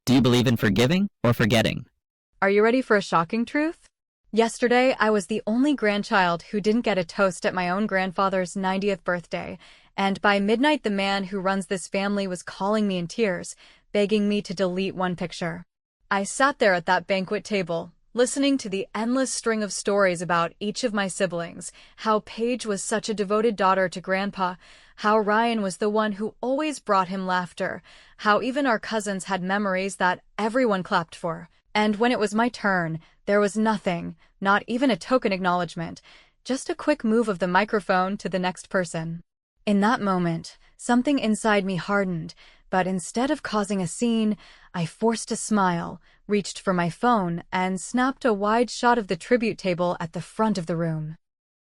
Do you believe in forgiving or forgetting? Are you ready for a shocking truth? Yesterday, I was the only grandchild who didn't get a toast at my own grandfather's 90th birthday, and by midnight the man who runs this family was calling me in tears, begging me to delete one picture. I sat there at that banquet table, listening to the endless string of stories about each of my siblings, how Paige was such a devoted daughter to Grandpa, how Ryan was the one who always brought him laughter, how even our cousins had memories that everyone clapped for. And when it was my turn, there was nothing, not even a token acknowledgement, just a quick move of the microphone to the next person. In that moment, something inside me hardened, but instead of causing a scene, I forced a smile, reached for my phone, and snapped a wide shot of the tribute table at the front of the room.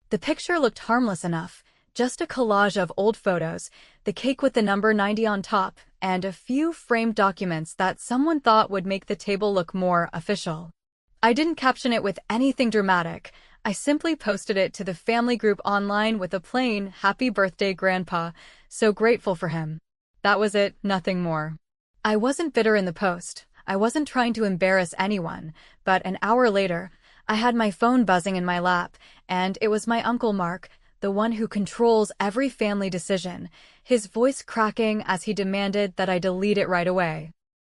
The picture looked harmless enough, just a collage of old photos, the cake with the number 90 on top, and a few framed documents that someone thought would make the table look more official. I didn't caption it with anything dramatic. I simply posted it to the family group online with a plain, "Happy birthday, Grandpa. So grateful for him." That was it, nothing more. I wasn't bitter in the post. I wasn't trying to embarrass anyone, but an hour later, I had my phone buzzing in my lap, and it was my Uncle Mark, the one who controls every family decision, his voice cracking as he demanded that I delete it right away.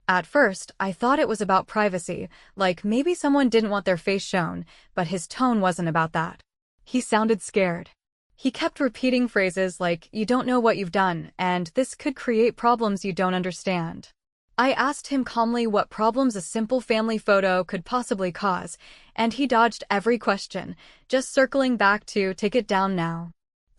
At first, I thought it was about privacy, like maybe someone didn't want their face shown, but his tone wasn't about that. He sounded scared. He kept repeating phrases like, "You don't know what you've done, and this could create problems you don't understand." I asked him calmly what problems a simple family photo could possibly cause, and he dodged every question, just circling back to "take it down now."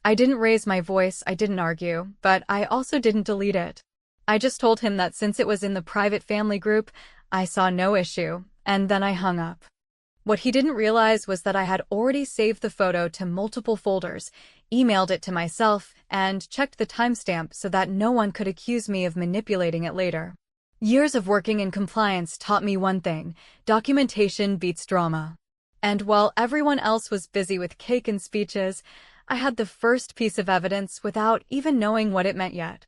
I didn't raise my voice, I didn't argue, but I also didn't delete it. I just told him that since it was in the private family group, I saw no issue, and then I hung up. What he didn't realize was that I had already saved the photo to multiple folders, emailed it to myself, and checked the timestamp so that no one could accuse me of manipulating it later. Years of working in compliance taught me one thing: documentation beats drama. And while everyone else was busy with cake and speeches, I had the first piece of evidence without even knowing what it meant yet.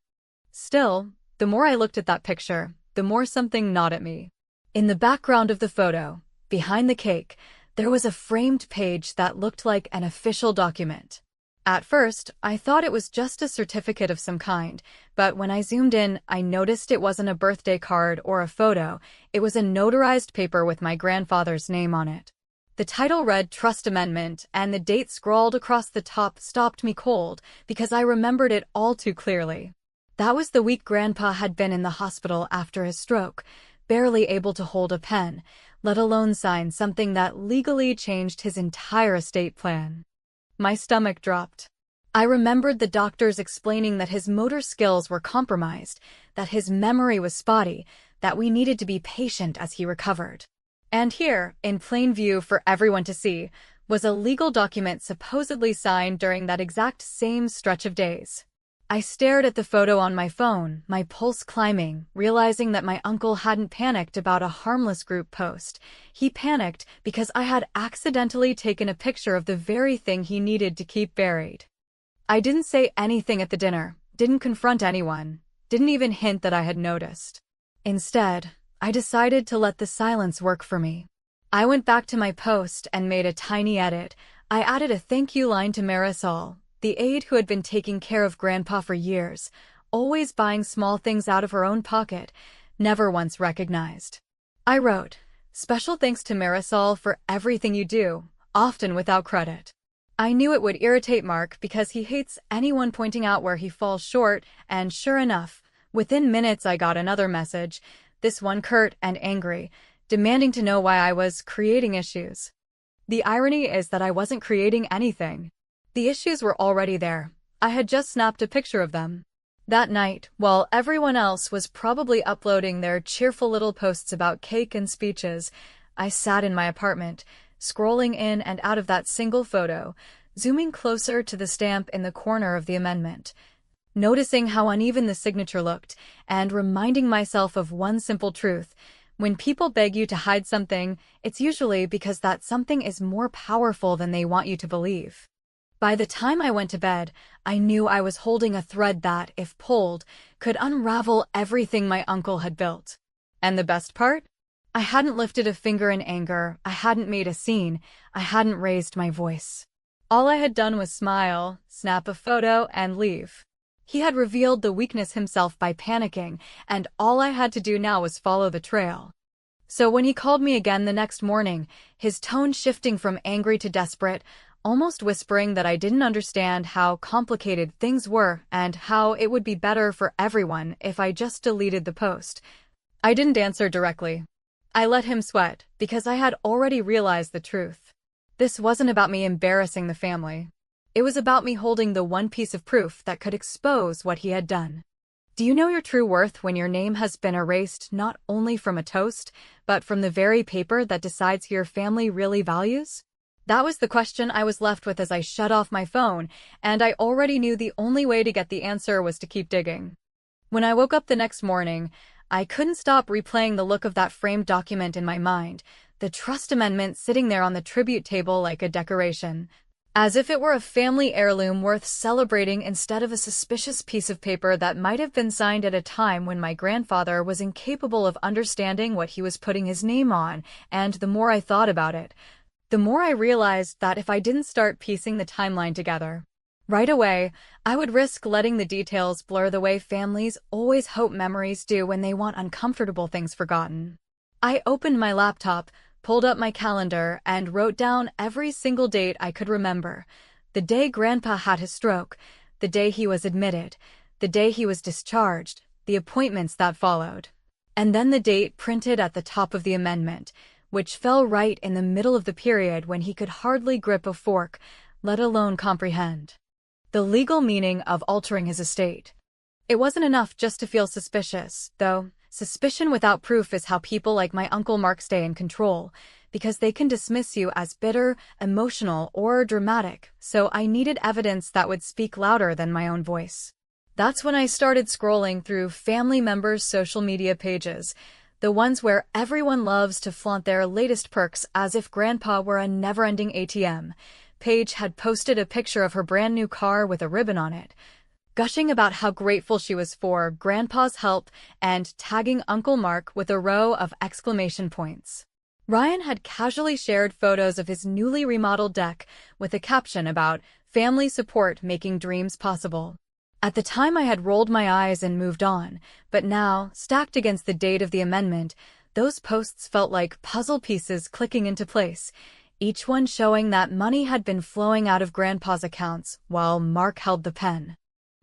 Still, the more I looked at that picture, the more something gnawed at me. In the background of the photo, behind the cake, there was a framed page that looked like an official document. At first, I thought it was just a certificate of some kind, but when I zoomed in, I noticed it wasn't a birthday card or a photo. It was a notarized paper with my grandfather's name on it. The title read Trust Amendment, and the date scrawled across the top stopped me cold because I remembered it all too clearly. That was the week Grandpa had been in the hospital after his stroke, barely able to hold a pen, let alone sign something that legally changed his entire estate plan. My stomach dropped. I remembered the doctors explaining that his motor skills were compromised, that his memory was spotty, that we needed to be patient as he recovered. And here, in plain view for everyone to see, was a legal document supposedly signed during that exact same stretch of days. I stared at the photo on my phone, my pulse climbing, realizing that my uncle hadn't panicked about a harmless group post. He panicked because I had accidentally taken a picture of the very thing he needed to keep buried. I didn't say anything at the dinner, didn't confront anyone, didn't even hint that I had noticed. Instead, I decided to let the silence work for me. I went back to my post and made a tiny edit. I added a thank you line to Marisol, the aide who had been taking care of Grandpa for years, always buying small things out of her own pocket, never once recognized. I wrote, "Special thanks to Marisol for everything you do, often without credit." I knew it would irritate Mark because he hates anyone pointing out where he falls short, and sure enough, within minutes I got another message, this one curt and angry, demanding to know why I was creating issues. The irony is that I wasn't creating anything. The issues were already there. I had just snapped a picture of them. That night, while everyone else was probably uploading their cheerful little posts about cake and speeches, I sat in my apartment, scrolling in and out of that single photo, zooming closer to the stamp in the corner of the amendment, noticing how uneven the signature looked, and reminding myself of one simple truth: when people beg you to hide something, it's usually because that something is more powerful than they want you to believe. By the time I went to bed, I knew I was holding a thread that, if pulled, could unravel everything my uncle had built. And the best part? I hadn't lifted a finger in anger, I hadn't made a scene, I hadn't raised my voice. All I had done was smile, snap a photo, and leave. He had revealed the weakness himself by panicking, and all I had to do now was follow the trail. So when he called me again the next morning, his tone shifting from angry to desperate, almost whispering that I didn't understand how complicated things were and how it would be better for everyone if I just deleted the post. I didn't answer directly. I let him sweat, because I had already realized the truth. This wasn't about me embarrassing the family. It was about me holding the one piece of proof that could expose what he had done. Do you know your true worth when your name has been erased not only from a toast, but from the very paper that decides who your family really values? That was the question I was left with as I shut off my phone, and I already knew the only way to get the answer was to keep digging. When I woke up the next morning, I couldn't stop replaying the look of that framed document in my mind, the trust amendment sitting there on the tribute table like a decoration, as if it were a family heirloom worth celebrating instead of a suspicious piece of paper that might have been signed at a time when my grandfather was incapable of understanding what he was putting his name on. And the more I thought about it, the more I realized that if I didn't start piecing the timeline together right away, I would risk letting the details blur the way families always hope memories do when they want uncomfortable things forgotten. I opened my laptop, pulled up my calendar, and wrote down every single date I could remember. The day Grandpa had his stroke, the day he was admitted, the day he was discharged, the appointments that followed. And then the date printed at the top of the amendment, which fell right in the middle of the period when he could hardly grip a fork, let alone comprehend the legal meaning of altering his estate. It wasn't enough just to feel suspicious, though. Suspicion without proof is how people like my Uncle Mark stay in control, because they can dismiss you as bitter, emotional, or dramatic, so I needed evidence that would speak louder than my own voice. That's when I started scrolling through family members' social media pages, the ones where everyone loves to flaunt their latest perks as if Grandpa were a never-ending ATM. Paige had posted a picture of her brand new car with a ribbon on it, gushing about how grateful she was for Grandpa's help and tagging Uncle Mark with a row of exclamation points. Ryan had casually shared photos of his newly remodeled deck with a caption about family support making dreams possible. At the time I had rolled my eyes and moved on, but now, stacked against the date of the amendment, those posts felt like puzzle pieces clicking into place, each one showing that money had been flowing out of Grandpa's accounts while Mark held the pen.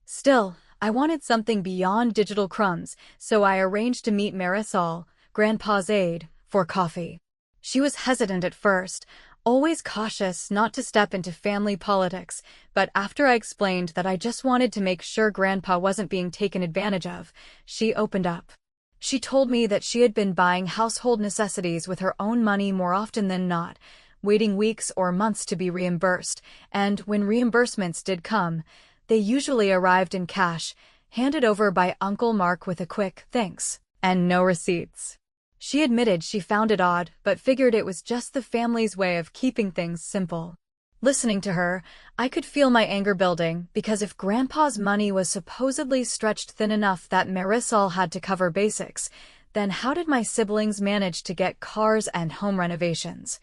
Still, I wanted something beyond digital crumbs, so I arranged to meet Marisol, Grandpa's aide, for coffee. She was hesitant at first, always cautious not to step into family politics, but after I explained that I just wanted to make sure Grandpa wasn't being taken advantage of, she opened up. She told me that she had been buying household necessities with her own money more often than not, waiting weeks or months to be reimbursed, and when reimbursements did come, they usually arrived in cash, handed over by Uncle Mark with a quick thanks, and no receipts. She admitted she found it odd, but figured it was just the family's way of keeping things simple. Listening to her, I could feel my anger building, because if Grandpa's money was supposedly stretched thin enough that Marisol had to cover basics, then how did my siblings manage to get cars and home renovations?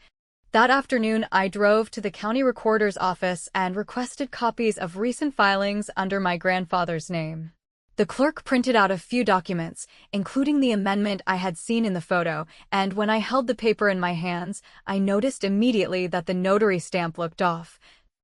That afternoon, I drove to the county recorder's office and requested copies of recent filings under my grandfather's name. The clerk printed out a few documents, including the amendment I had seen in the photo, and when I held the paper in my hands, I noticed immediately that the notary stamp looked off.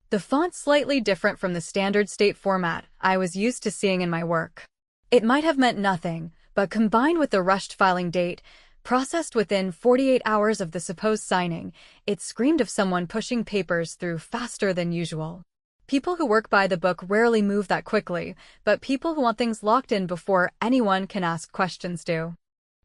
The font slightly different from the standard state format I was used to seeing in my work. It might have meant nothing, but combined with the rushed filing date, processed within 48 hours of the supposed signing, it screamed of someone pushing papers through faster than usual. People who work by the book rarely move that quickly, but people who want things locked in before anyone can ask questions do.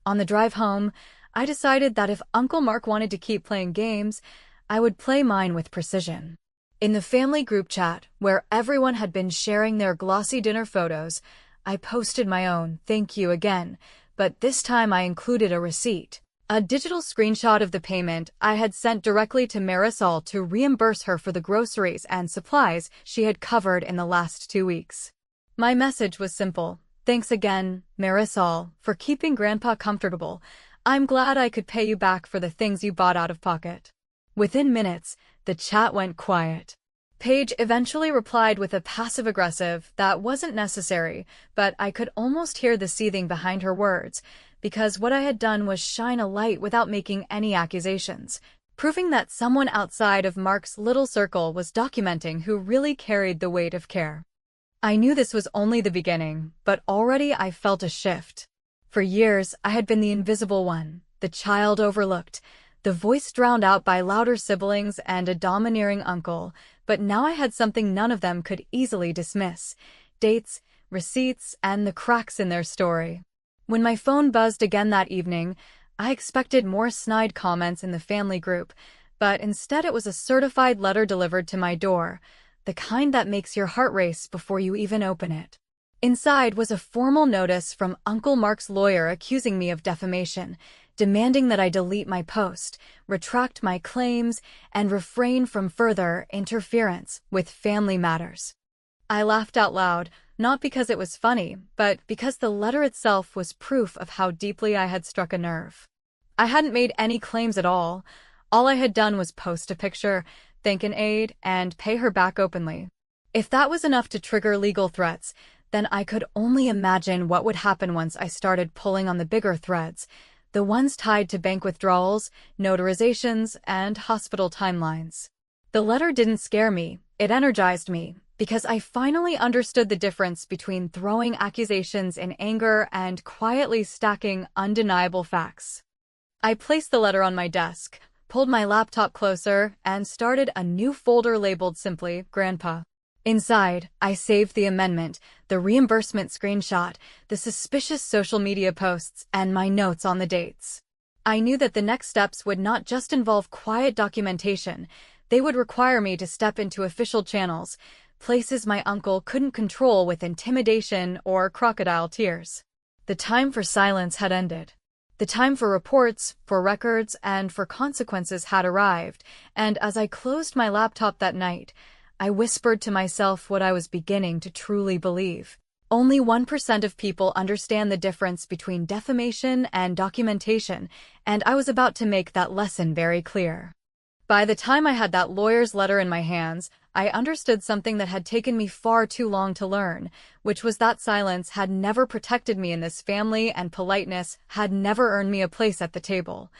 On the drive home, I decided that if Uncle Mark wanted to keep playing games, I would play mine with precision. In the family group chat, where everyone had been sharing their glossy dinner photos, I posted my own "thank you" again, but this time I included a receipt, a digital screenshot of the payment I had sent directly to Marisol to reimburse her for the groceries and supplies she had covered in the last 2 weeks. My message was simple: Thanks again, Marisol, for keeping Grandpa comfortable. I'm glad I could pay you back for the things you bought out of pocket. Within minutes, the chat went quiet. Paige eventually replied with a passive-aggressive that wasn't necessary, but I could almost hear the seething behind her words, because what I had done was shine a light without making any accusations, proving that someone outside of Mark's little circle was documenting who really carried the weight of care. I knew this was only the beginning, but already I felt a shift. For years, I had been the invisible one, the child overlooked, the voice drowned out by louder siblings and a domineering uncle, but now I had something none of them could easily dismiss: dates, receipts, and the cracks in their story. When my phone buzzed again that evening, I expected more snide comments in the family group, but instead it was a certified letter delivered to my door, the kind that makes your heart race before you even open it. Inside was a formal notice from Uncle Mark's lawyer accusing me of defamation, demanding that I delete my post, retract my claims, and refrain from further interference with family matters. I laughed out loud, not because it was funny, but because the letter itself was proof of how deeply I had struck a nerve. I hadn't made any claims at all. All I had done was post a picture, thank an aide, and pay her back openly. If that was enough to trigger legal threats, then I could only imagine what would happen once I started pulling on the bigger threads, the ones tied to bank withdrawals, notarizations, and hospital timelines. The letter didn't scare me, it energized me, because I finally understood the difference between throwing accusations in anger and quietly stacking undeniable facts. I placed the letter on my desk, pulled my laptop closer, and started a new folder labeled simply Grandpa. Inside, I saved the amendment, the reimbursement screenshot, the suspicious social media posts, and my notes on the dates. I knew that the next steps would not just involve quiet documentation, they would require me to step into official channels, places my uncle couldn't control with intimidation or crocodile tears. The time for silence had ended. The time for reports, for records, and for consequences had arrived, and as I closed my laptop that night, I whispered to myself what I was beginning to truly believe. Only 1% of people understand the difference between defamation and documentation, and I was about to make that lesson very clear. By the time I had that lawyer's letter in my hands, I understood something that had taken me far too long to learn, which was that silence had never protected me in this family and politeness had never earned me a place at the table.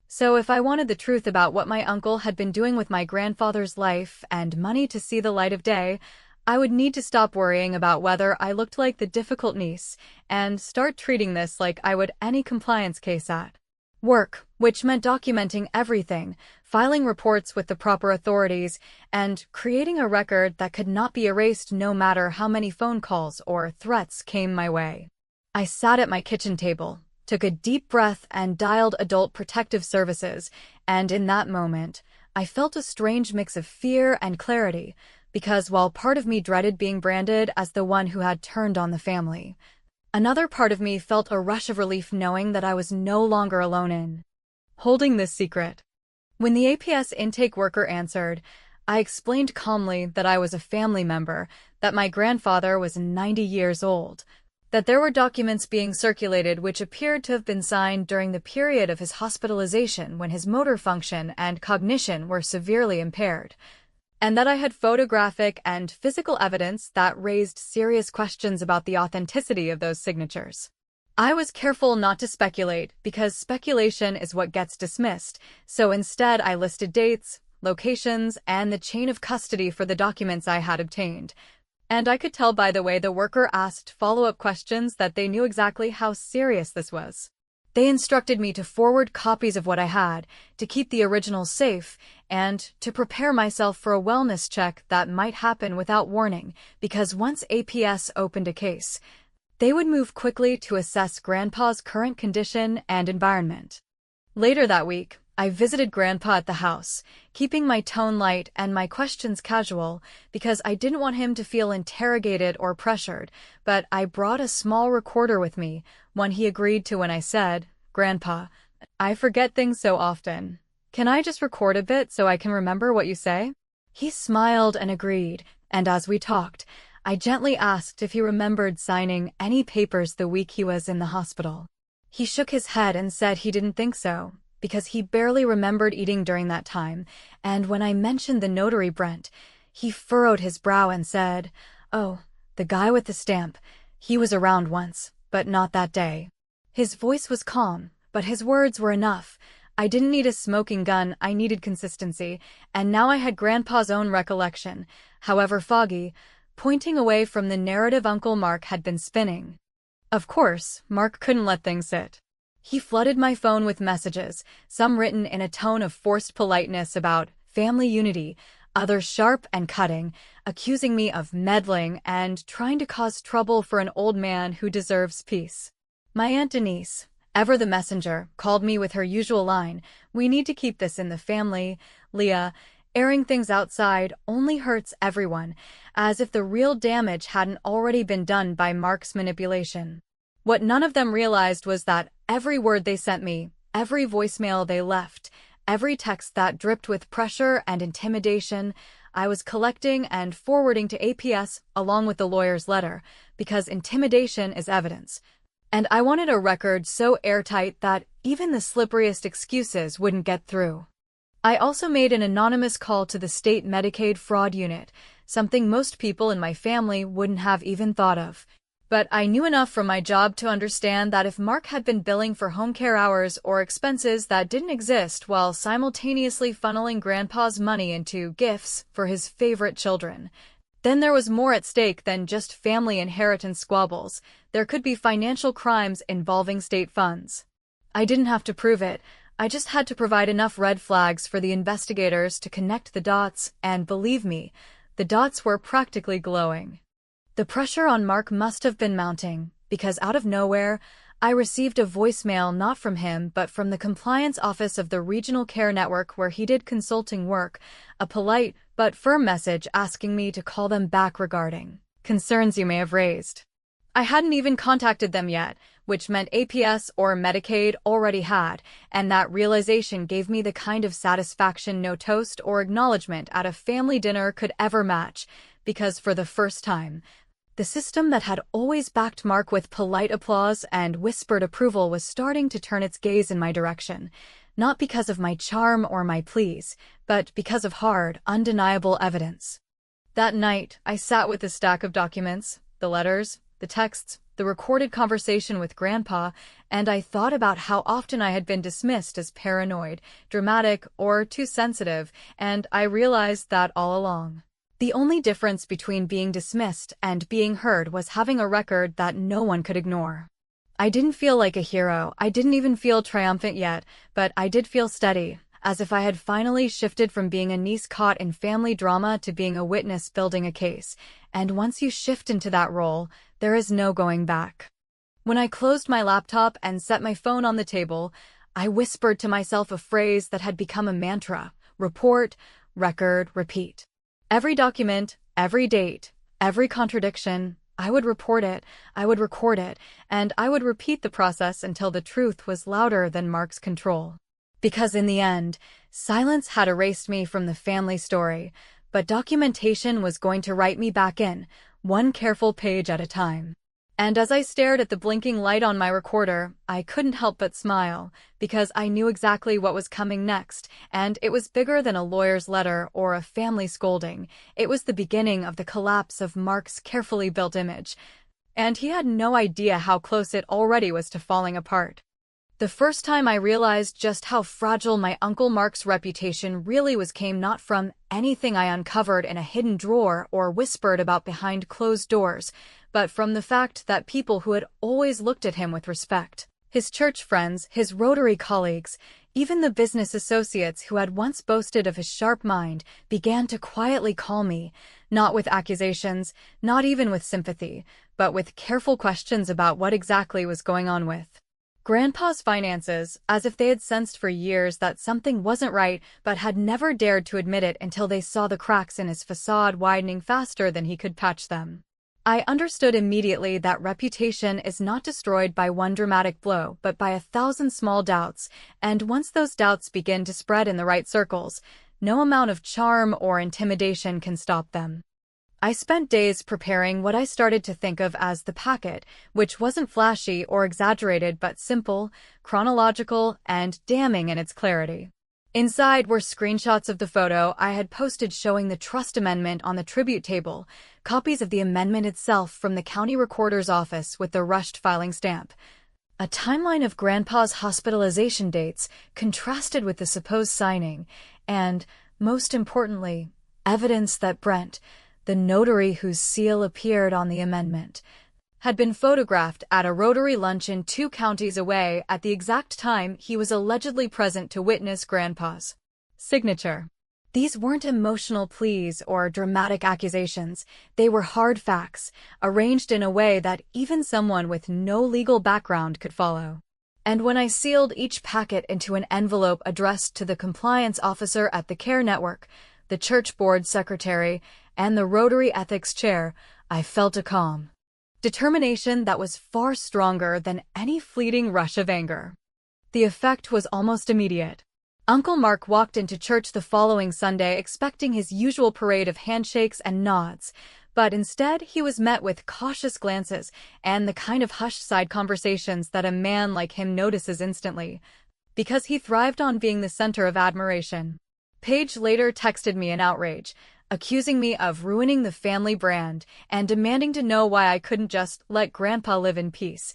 So if I wanted the truth about what my uncle had been doing with my grandfather's life and money to see the light of day, I would need to stop worrying about whether I looked like the difficult niece and start treating this like I would any compliance case at work, which meant documenting everything, filing reports with the proper authorities, and creating a record that could not be erased no matter how many phone calls or threats came my way. I sat at my kitchen table, took a deep breath, and dialed Adult Protective Services, and in that moment, I felt a strange mix of fear and clarity, because while part of me dreaded being branded as the one who had turned on the family, another part of me felt a rush of relief knowing that I was no longer alone in holding this secret. When the APS intake worker answered, I explained calmly that I was a family member, that my grandfather was 90 years old, that there were documents being circulated which appeared to have been signed during the period of his hospitalization when his motor function and cognition were severely impaired, and that I had photographic and physical evidence that raised serious questions about the authenticity of those signatures. I was careful not to speculate, because speculation is what gets dismissed, so instead I listed dates, locations, and the chain of custody for the documents I had obtained. And I could tell by the way the worker asked follow-up questions that they knew exactly how serious this was. They instructed me to forward copies of what I had, to keep the originals safe, and to prepare myself for a wellness check that might happen without warning, because once APS opened a case, they would move quickly to assess Grandpa's current condition and environment. Later that week, I visited Grandpa at the house, keeping my tone light and my questions casual, because I didn't want him to feel interrogated or pressured, but I brought a small recorder with me, one he agreed to when I said, "Grandpa, I forget things so often. Can I just record a bit so I can remember what you say?" He smiled and agreed, and as we talked, I gently asked if he remembered signing any papers the week he was in the hospital. He shook his head and said he didn't think so, because he barely remembered eating during that time, and when I mentioned the notary Brent, he furrowed his brow and said, "Oh, the guy with the stamp. He was around once, but not that day." His voice was calm, but his words were enough. I didn't need a smoking gun, I needed consistency, and now I had Grandpa's own recollection, however foggy, pointing away from the narrative Uncle Mark had been spinning. Of course, Mark couldn't let things sit. He flooded my phone with messages, some written in a tone of forced politeness about family unity, others sharp and cutting, accusing me of meddling and trying to cause trouble for an old man who deserves peace. My Aunt Denise, ever the messenger, called me with her usual line, "We need to keep this in the family, Leah. Airing things outside only hurts everyone," as if the real damage hadn't already been done by Mark's manipulation. What none of them realized was that every word they sent me, every voicemail they left, every text that dripped with pressure and intimidation, I was collecting and forwarding to APS along with the lawyer's letter, because intimidation is evidence. And I wanted a record so airtight that even the slipperiest excuses wouldn't get through. I also made an anonymous call to the state Medicaid fraud unit, something most people in my family wouldn't have even thought of. But I knew enough from my job to understand that if Mark had been billing for home care hours or expenses that didn't exist while simultaneously funneling Grandpa's money into gifts for his favorite children, then there was more at stake than just family inheritance squabbles. There could be financial crimes involving state funds. I didn't have to prove it. I just had to provide enough red flags for the investigators to connect the dots, and believe me, the dots were practically glowing. The pressure on Mark must have been mounting, because out of nowhere, I received a voicemail not from him but from the compliance office of the Regional Care Network where he did consulting work, a polite but firm message asking me to call them back regarding concerns you may have raised. I hadn't even contacted them yet, which meant APS or Medicaid already had, and that realization gave me the kind of satisfaction no toast or acknowledgement at a family dinner could ever match, because for the first time, the system that had always backed Mark with polite applause and whispered approval was starting to turn its gaze in my direction, not because of my charm or my pleas, but because of hard, undeniable evidence. That night, I sat with the stack of documents, the letters, the texts, the recorded conversation with Grandpa, and I thought about how often I had been dismissed as paranoid, dramatic, or too sensitive, and I realized that all along. The only difference between being dismissed and being heard was having a record that no one could ignore. I didn't feel like a hero, I didn't even feel triumphant yet, but I did feel steady, as if I had finally shifted from being a niece caught in family drama to being a witness building a case, and once you shift into that role, there is no going back. When I closed my laptop and set my phone on the table, I whispered to myself a phrase that had become a mantra: report, record, repeat. Every document, every date, every contradiction, I would report it, I would record it, and I would repeat the process until the truth was louder than Mark's control. Because in the end, silence had erased me from the family story, but documentation was going to write me back in, one careful page at a time. And as I stared at the blinking light on my recorder, I couldn't help but smile, because I knew exactly what was coming next, and it was bigger than a lawyer's letter or a family scolding. It was the beginning of the collapse of Mark's carefully built image, and he had no idea how close it already was to falling apart. The first time I realized just how fragile my Uncle Mark's reputation really was came not from anything I uncovered in a hidden drawer or whispered about behind closed doors, but from the fact that people who had always looked at him with respect, his church friends, his Rotary colleagues, even the business associates who had once boasted of his sharp mind, began to quietly call me, not with accusations, not even with sympathy, but with careful questions about what exactly was going on with Grandpa's finances, as if they had sensed for years that something wasn't right but had never dared to admit it until they saw the cracks in his facade widening faster than he could patch them. I understood immediately that reputation is not destroyed by one dramatic blow but by 1,000 small doubts, and once those doubts begin to spread in the right circles, no amount of charm or intimidation can stop them. I spent days preparing what I started to think of as the packet, which wasn't flashy or exaggerated but simple, chronological, and damning in its clarity. Inside were screenshots of the photo I had posted showing the trust amendment on the tribute table, copies of the amendment itself from the county recorder's office with the rushed filing stamp, a timeline of Grandpa's hospitalization dates contrasted with the supposed signing, and, most importantly, evidence that Brent, the notary whose seal appeared on the amendment, had been photographed at a Rotary luncheon 2 counties away at the exact time he was allegedly present to witness Grandpa's signature. These weren't emotional pleas or dramatic accusations. They were hard facts, arranged in a way that even someone with no legal background could follow. And when I sealed each packet into an envelope addressed to the compliance officer at the Care Network, the church board secretary, and the Rotary ethics chair, I felt a calm determination that was far stronger than any fleeting rush of anger. The effect was almost immediate. Uncle Mark walked into church the following Sunday expecting his usual parade of handshakes and nods, but instead he was met with cautious glances and the kind of hushed side conversations that a man like him notices instantly, because he thrived on being the center of admiration. Paige later texted me in outrage, accusing me of ruining the family brand and demanding to know why I couldn't just let Grandpa live in peace,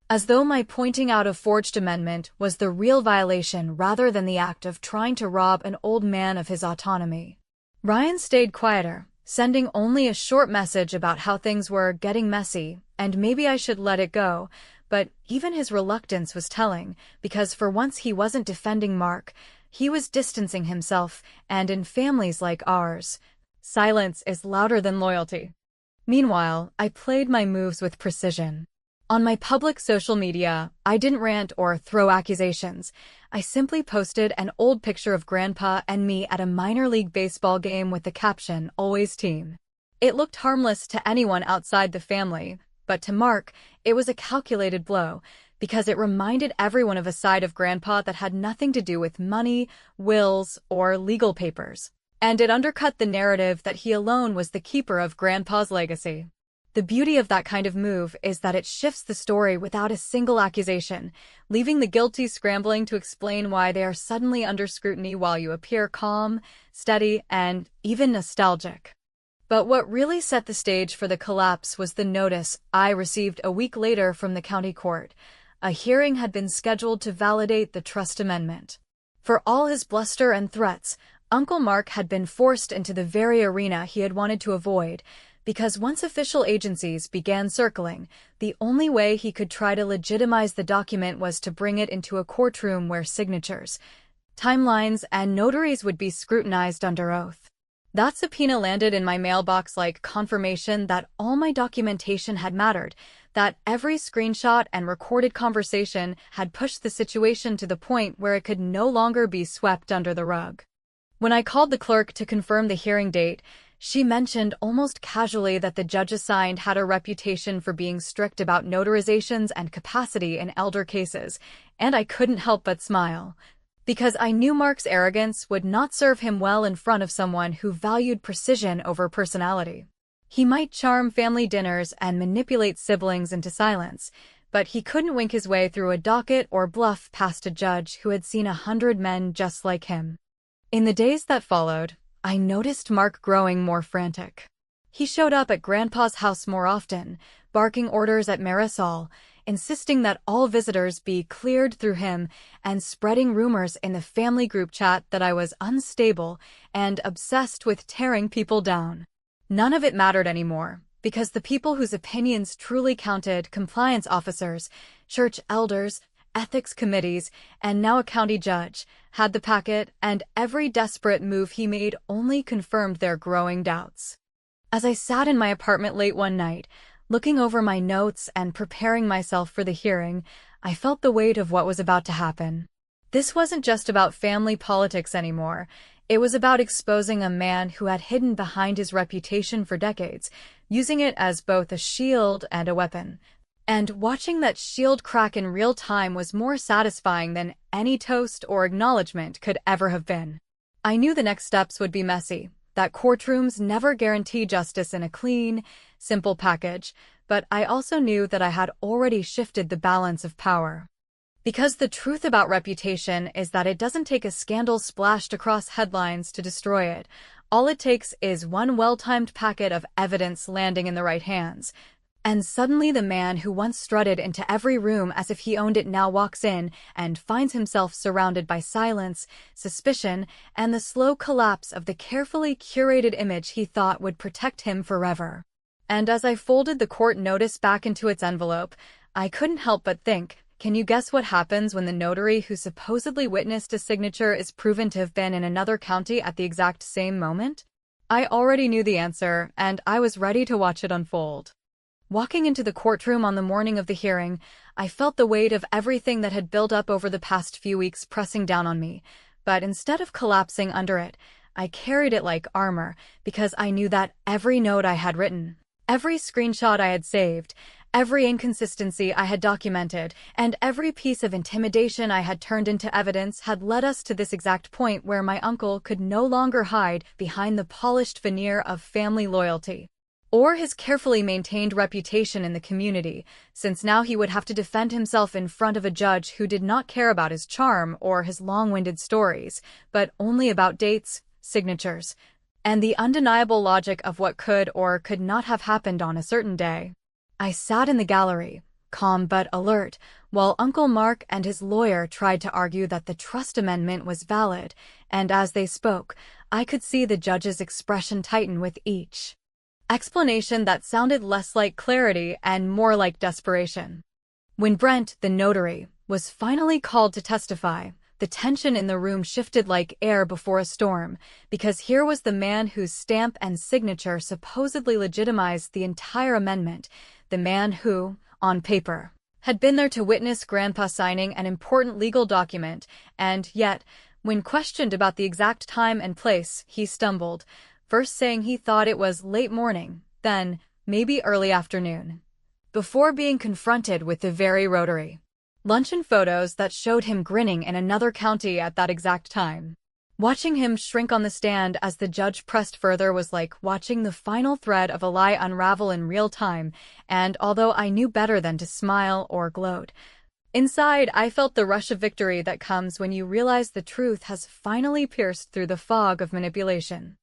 as though my pointing out a forged amendment was the real violation rather than the act of trying to rob an old man of his autonomy. Ryan stayed quieter, sending only a short message about how things were getting messy and maybe I should let it go, but even his reluctance was telling, because for once he wasn't defending Mark, he was distancing himself, and in families like ours, silence is louder than loyalty. Meanwhile, I played my moves with precision. On my public social media, I didn't rant or throw accusations. I simply posted an old picture of Grandpa and me at a minor league baseball game with the caption, "Always team." It looked harmless to anyone outside the family, but to Mark, it was a calculated blow, because it reminded everyone of a side of Grandpa that had nothing to do with money, wills, or legal papers. And it undercut the narrative that he alone was the keeper of Grandpa's legacy. The beauty of that kind of move is that it shifts the story without a single accusation, leaving the guilty scrambling to explain why they are suddenly under scrutiny while you appear calm, steady, and even nostalgic. But what really set the stage for the collapse was the notice I received a week later from the county court. A hearing had been scheduled to validate the trust amendment. For all his bluster and threats, Uncle Mark had been forced into the very arena he had wanted to avoid, because once official agencies began circling, the only way he could try to legitimize the document was to bring it into a courtroom where signatures, timelines, and notaries would be scrutinized under oath. That subpoena landed in my mailbox like confirmation that all my documentation had mattered, that every screenshot and recorded conversation had pushed the situation to the point where it could no longer be swept under the rug. When I called the clerk to confirm the hearing date, she mentioned almost casually that the judge assigned had a reputation for being strict about notarizations and capacity in elder cases, and I couldn't help but smile, because I knew Mark's arrogance would not serve him well in front of someone who valued precision over personality. He might charm family dinners and manipulate siblings into silence, but he couldn't wink his way through a docket or bluff past a judge who had seen 100 men just like him. In the days that followed, I noticed Mark growing more frantic. He showed up at Grandpa's house more often, barking orders at Marisol, insisting that all visitors be cleared through him, and spreading rumors in the family group chat that I was unstable and obsessed with tearing people down. None of it mattered anymore, because the people whose opinions truly counted, compliance officers, church elders, ethics committees, and now a county judge, had the packet, and every desperate move he made only confirmed their growing doubts. As I sat in my apartment late one night, looking over my notes and preparing myself for the hearing, I felt the weight of what was about to happen. This wasn't just about family politics anymore. It was about exposing a man who had hidden behind his reputation for decades, using it as both a shield and a weapon. And watching that shield crack in real time was more satisfying than any toast or acknowledgement could ever have been. I knew the next steps would be messy, that courtrooms never guarantee justice in a clean, simple package, but I also knew that I had already shifted the balance of power. Because the truth about reputation is that it doesn't take a scandal splashed across headlines to destroy it. All it takes is one well-timed packet of evidence landing in the right hands. And suddenly the man who once strutted into every room as if he owned it now walks in and finds himself surrounded by silence, suspicion, and the slow collapse of the carefully curated image he thought would protect him forever. And as I folded the court notice back into its envelope, I couldn't help but think, can you guess what happens when the notary who supposedly witnessed a signature is proven to have been in another county at the exact same moment? I already knew the answer, and I was ready to watch it unfold. Walking into the courtroom on the morning of the hearing, I felt the weight of everything that had built up over the past few weeks pressing down on me, but instead of collapsing under it, I carried it like armor because I knew that every note I had written, every screenshot I had saved, every inconsistency I had documented, and every piece of intimidation I had turned into evidence had led us to this exact point where my uncle could no longer hide behind the polished veneer of family loyalty, or his carefully maintained reputation in the community, since now he would have to defend himself in front of a judge who did not care about his charm or his long-winded stories, but only about dates, signatures, and the undeniable logic of what could or could not have happened on a certain day. I sat in the gallery, calm but alert, while Uncle Mark and his lawyer tried to argue that the trust amendment was valid, and as they spoke, I could see the judge's expression tighten with each explanation that sounded less like clarity and more like desperation. When Brent, the notary, was finally called to testify, the tension in the room shifted like air before a storm, because here was the man whose stamp and signature supposedly legitimized the entire amendment, the man who, on paper, had been there to witness Grandpa signing an important legal document, and yet, when questioned about the exact time and place, he stumbled, first saying he thought it was late morning, then maybe early afternoon, before being confronted with the very rotary luncheon photos that showed him grinning in another county at that exact time. Watching him shrink on the stand as the judge pressed further was like watching the final thread of a lie unravel in real time, and although I knew better than to smile or gloat, inside I felt the rush of victory that comes when you realize the truth has finally pierced through the fog of manipulation.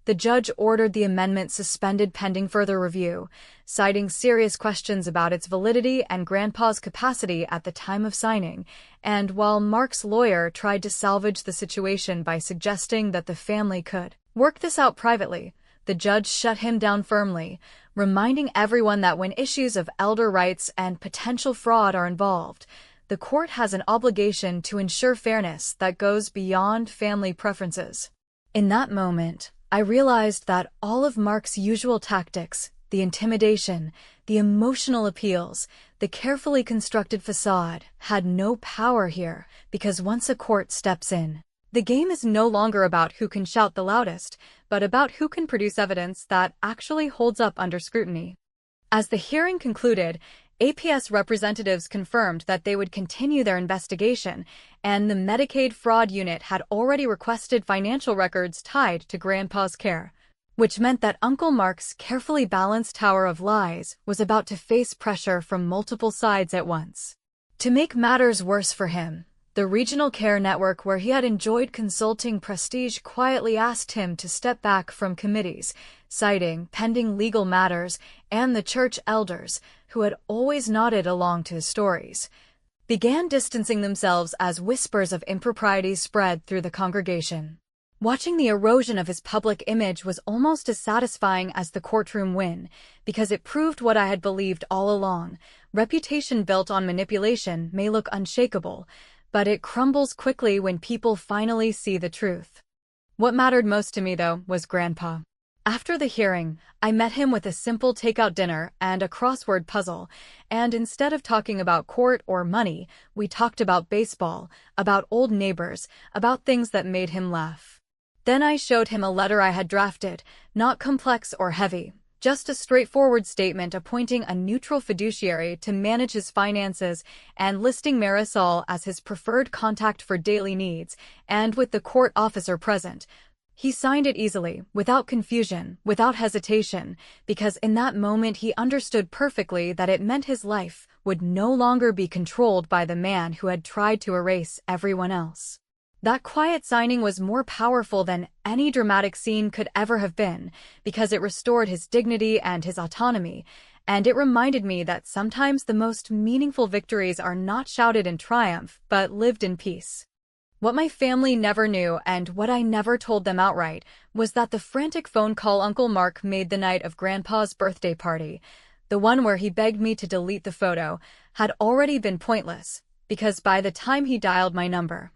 The judge ordered the amendment suspended pending further review, citing serious questions about its validity and Grandpa's capacity at the time of signing, and while Mark's lawyer tried to salvage the situation by suggesting that the family could work this out privately, the judge shut him down firmly, reminding everyone that when issues of elder rights and potential fraud are involved, the court has an obligation to ensure fairness that goes beyond family preferences. In that moment, I realized that all of Mark's usual tactics, the intimidation, the emotional appeals, the carefully constructed facade, had no power here, because once a court steps in, the game is no longer about who can shout the loudest, but about who can produce evidence that actually holds up under scrutiny. As the hearing concluded, APS representatives confirmed that they would continue their investigation, and the Medicaid fraud unit had already requested financial records tied to Grandpa's care, which meant that Uncle Mark's carefully balanced tower of lies was about to face pressure from multiple sides at once. To make matters worse for him, the regional care network where he had enjoyed consulting prestige quietly asked him to step back from committees, citing pending legal matters, and the church elders, who had always nodded along to his stories, began distancing themselves as whispers of impropriety spread through the congregation. Watching the erosion of his public image was almost as satisfying as the courtroom win, because it proved what I had believed all along. Reputation built on manipulation may look unshakable, but it crumbles quickly when people finally see the truth. What mattered most to me, though, was Grandpa. After the hearing, I met him with a simple takeout dinner and a crossword puzzle, and instead of talking about court or money, we talked about baseball, about old neighbors, about things that made him laugh. Then I showed him a letter I had drafted, not complex or heavy, just a straightforward statement appointing a neutral fiduciary to manage his finances and listing Marisol as his preferred contact for daily needs, and with the court officer present, He signed it easily, without confusion, without hesitation, because in that moment he understood perfectly that it meant his life would no longer be controlled by the man who had tried to erase everyone else. That quiet signing was more powerful than any dramatic scene could ever have been, because it restored his dignity and his autonomy, and it reminded me that sometimes the most meaningful victories are not shouted in triumph, but lived in peace. What my family never knew, and what I never told them outright, was that the frantic phone call Uncle Mark made the night of Grandpa's birthday party, the one where he begged me to delete the photo, had already been pointless, because by the time he dialed my number,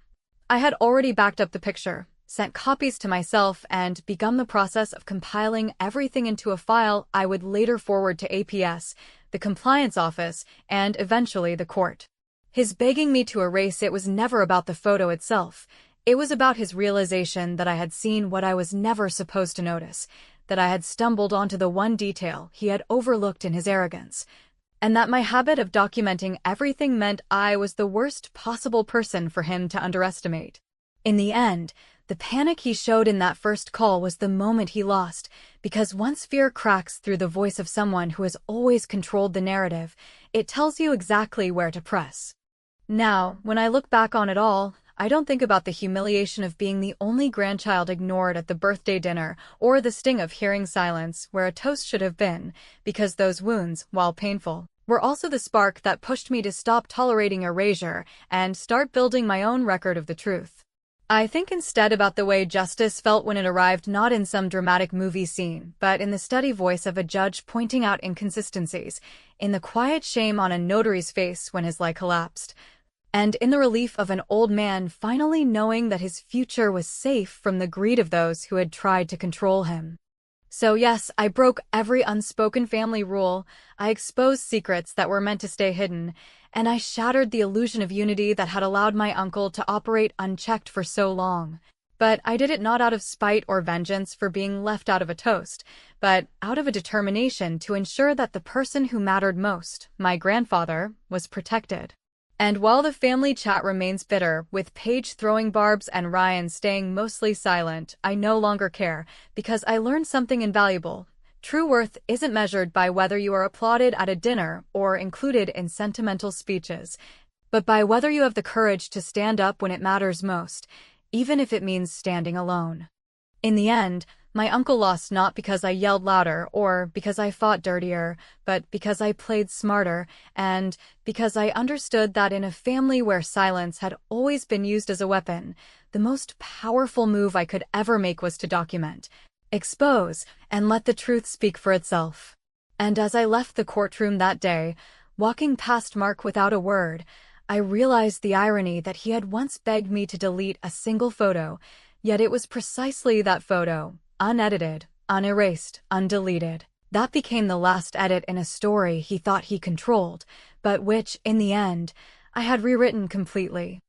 I had already backed up the picture, sent copies to myself, and begun the process of compiling everything into a file I would later forward to APS, the compliance office, and eventually the court. His begging me to erase it was never about the photo itself. It was about his realization that I had seen what I was never supposed to notice, that I had stumbled onto the one detail he had overlooked in his arrogance, and that my habit of documenting everything meant I was the worst possible person for him to underestimate. In the end, the panic he showed in that first call was the moment he lost, because once fear cracks through the voice of someone who has always controlled the narrative, it tells you exactly where to press. Now, when I look back on it all, I don't think about the humiliation of being the only grandchild ignored at the birthday dinner, or the sting of hearing silence where a toast should have been, because those wounds, while painful, were also the spark that pushed me to stop tolerating erasure and start building my own record of the truth. I think instead about the way justice felt when it arrived, not in some dramatic movie scene, but in the steady voice of a judge pointing out inconsistencies, in the quiet shame on a notary's face when his lie collapsed, and in the relief of an old man finally knowing that his future was safe from the greed of those who had tried to control him. So yes, I broke every unspoken family rule, I exposed secrets that were meant to stay hidden, and I shattered the illusion of unity that had allowed my uncle to operate unchecked for so long. But I did it not out of spite or vengeance for being left out of a toast, but out of a determination to ensure that the person who mattered most, my grandfather, was protected. And while the family chat remains bitter, with Paige throwing barbs and Ryan staying mostly silent, I no longer care, because I learned something invaluable. True worth isn't measured by whether you are applauded at a dinner or included in sentimental speeches, but by whether you have the courage to stand up when it matters most, even if it means standing alone. In the end, my uncle lost not because I yelled louder or because I fought dirtier, but because I played smarter, and because I understood that in a family where silence had always been used as a weapon, the most powerful move I could ever make was to document, expose, and let the truth speak for itself. And as I left the courtroom that day, walking past Mark without a word, I realized the irony that he had once begged me to delete a single photo, yet it was precisely that photo, unedited, unerased, undeleted, that became the last edit in a story he thought he controlled, but which, in the end, I had rewritten completely.